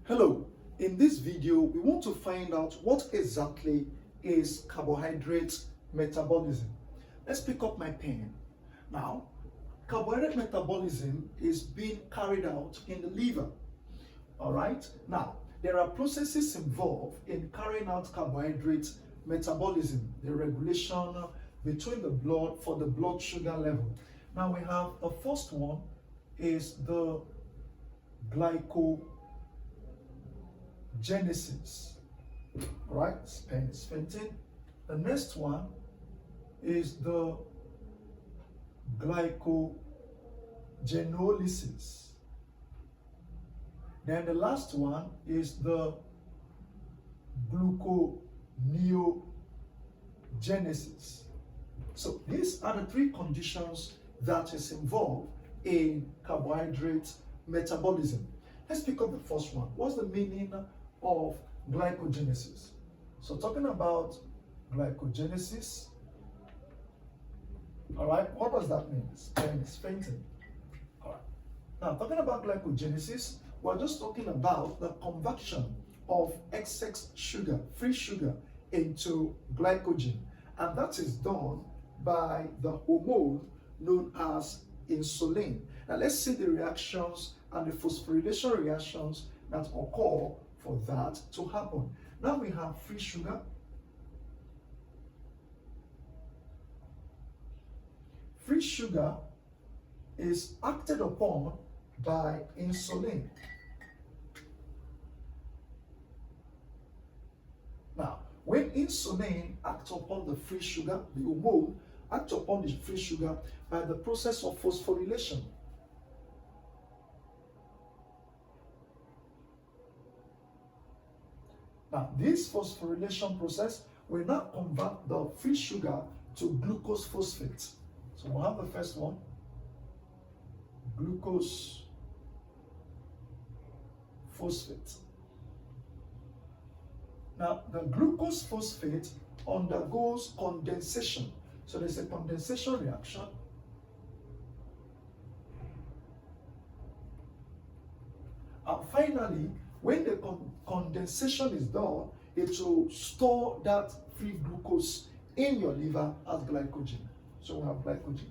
Hello, in this video we want to find out what exactly is carbohydrate metabolism. Let's pick up my pen. Now, carbohydrate metabolism is being carried out in the liver. Alright, now there are processes involved in carrying out carbohydrate metabolism, the regulation between the blood for the blood sugar level. Now we have the first one is the glycogenesis. Right, pen is fainting. The next one is the glycogenolysis. Then the last one is the gluconeogenesis. So these are the three conditions that is involved in carbohydrate metabolism. Let's pick up the first one. What's the meaning of glycogenesis? So talking about glycogenesis, all right, what does that mean? Pen is fainting. All right. Now, talking about glycogenesis, we're just talking about the conversion of excess sugar, free sugar, into glycogen. And that is done by the hormone known as insulin. Now, let's see the reactions and the phosphorylation reactions that occur for that to happen. Now we have free sugar. Free sugar is acted upon by insulin. Now, when insulin acts upon the free sugar, the hormone acts upon the free sugar by the process of phosphorylation. Now, this phosphorylation process will now convert the free sugar to glucose phosphate. So we'll have the first one, glucose phosphate. Now, the glucose phosphate undergoes condensation. So there's a condensation reaction. And finally, when the condensation is done, it will store that free glucose in your liver as glycogen. So we have glycogen.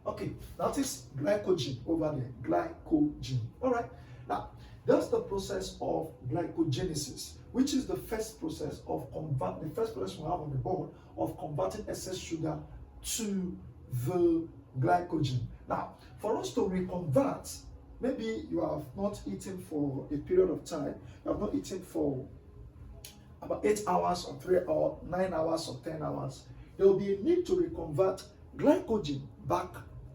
Okay, that is glycogen over there, glycogen. All right, now that's the process of glycogenesis, which is the first process of the first process we have on the board of converting excess sugar to the glycogen. Now, for us to reconvert, maybe you have not eaten for a period of time, you have not eaten for about 8 hours or 3 or 9 hours or 10 hours, there will be a need to reconvert glycogen back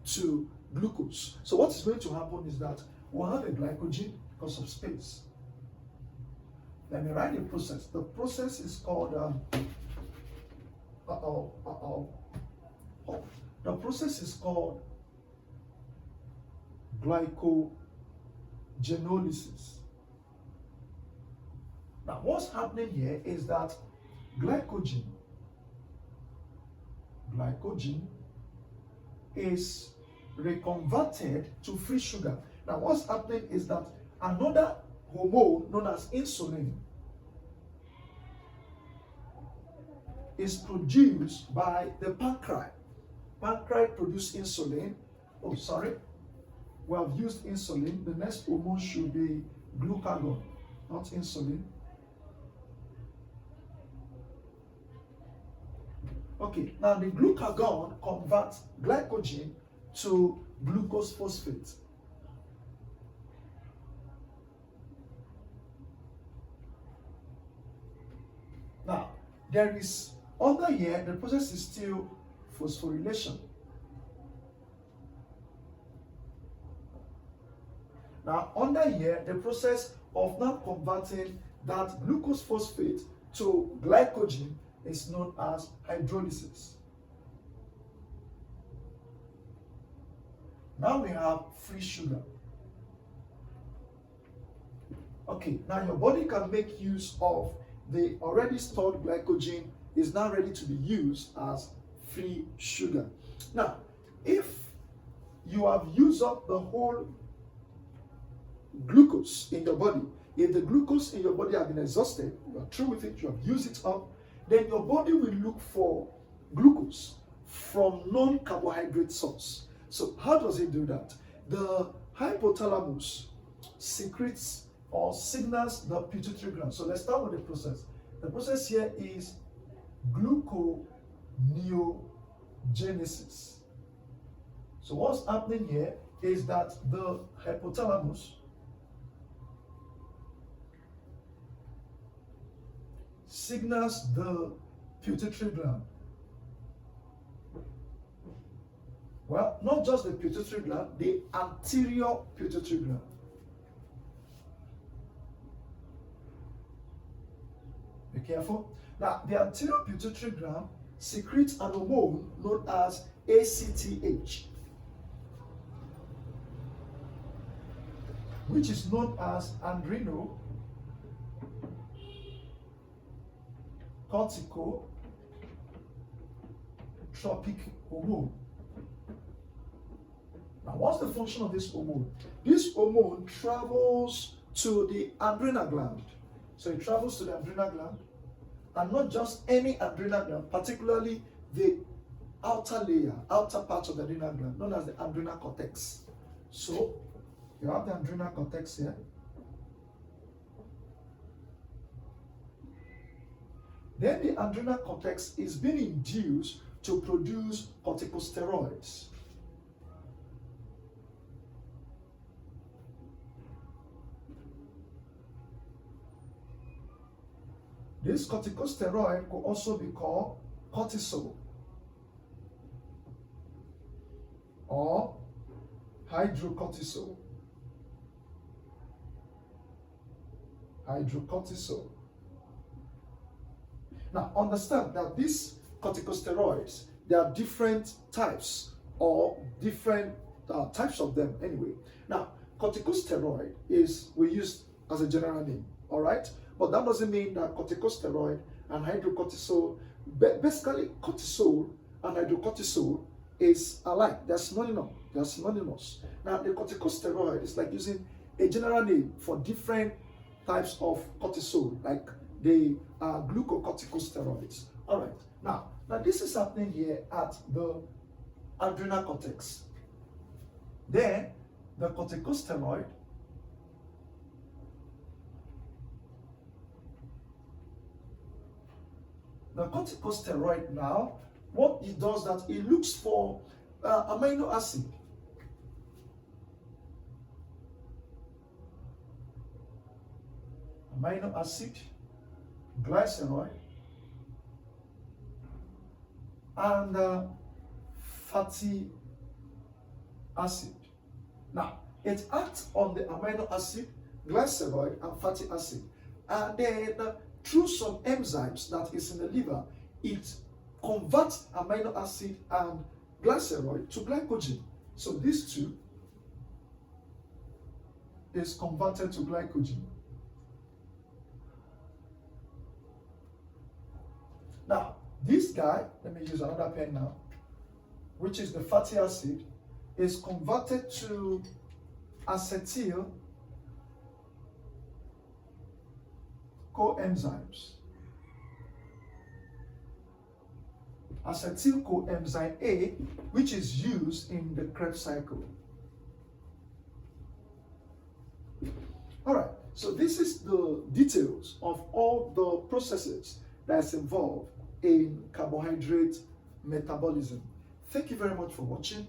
to glucose. So what is going to happen is that we'll have a glycogen because of space. Let me write the process. The process is called the process is called glycogenolysis. Now, what's happening here is that glycogen is reconverted to free sugar. Now, what's happening is that another hormone known as insulin is produced by the pancreas. Pancreas produce insulin. Oh, sorry. We have used insulin. The next hormone should be glucagon, not insulin. Okay, now the glucagon converts glycogen to glucose phosphate. Now, there is under here, the process is still phosphorylation. Now, under here, the process of now converting that glucose phosphate to glycogen is known as hydrolysis. Now we have free sugar. Okay, now your body can make use of the already stored glycogen is now ready to be used as free sugar. Now, if you have used up the whole glucose in your body, if the glucose in your body has been exhausted, you are through with it, you have used it up, then your body will look for glucose from non-carbohydrate source. So how does it do that? The hypothalamus secretes or signals the pituitary gland. So let's start with the process. The process here is gluconeogenesis. So what's happening here is that the hypothalamus signals the pituitary gland. Well, not just the pituitary gland, the anterior pituitary gland. Be careful. Now, the anterior pituitary gland secretes an hormone known as ACTH, which is known as adrenocorticotropic hormone. Now, what's the function of this hormone? This hormone travels to the adrenal gland. So it travels to the adrenal gland, and not just any adrenal gland, particularly the outer layer, outer part of the adrenal gland, known as the adrenal cortex. So you have the adrenal cortex here. Then the adrenal cortex is being induced to produce corticosteroids. This corticosteroid could also be called cortisol or hydrocortisol. Hydrocortisol. Now, understand that these corticosteroids, there are different types or different types of them anyway. Now, corticosteroid is, we use as a general name, all right? But that doesn't mean that corticosteroid and hydrocortisol, basically cortisol and hydrocortisol is alike. They're synonymous. Now, the corticosteroid is like using a general name for different types of cortisol, like the glucocorticosteroids. All right. Now this is happening here at the adrenal cortex. Then the corticosteroid now, what it does that it looks for amino acid. Amino acid, glycerol, and fatty acid. Now, it acts on the amino acid, glycerol, and fatty acid. And then through some enzymes that is in the liver, it converts amino acid and glycerol to glycogen. So these two is converted to glycogen. Now, this guy, let me use another pen now, which is the fatty acid, is converted to acetyl coenzymes. Acetyl coenzyme A, which is used in the Krebs cycle. All right, so this is the details of all the processes that's involved in carbohydrate metabolism. Thank you very much for watching.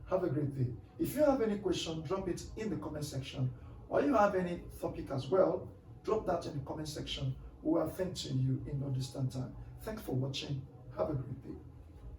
Have a great day. If you have any question, drop it in the comment section, or you have any topic as well, drop that in the comment section. We will attend to you in no distant time. Thanks for watching. Have a great day.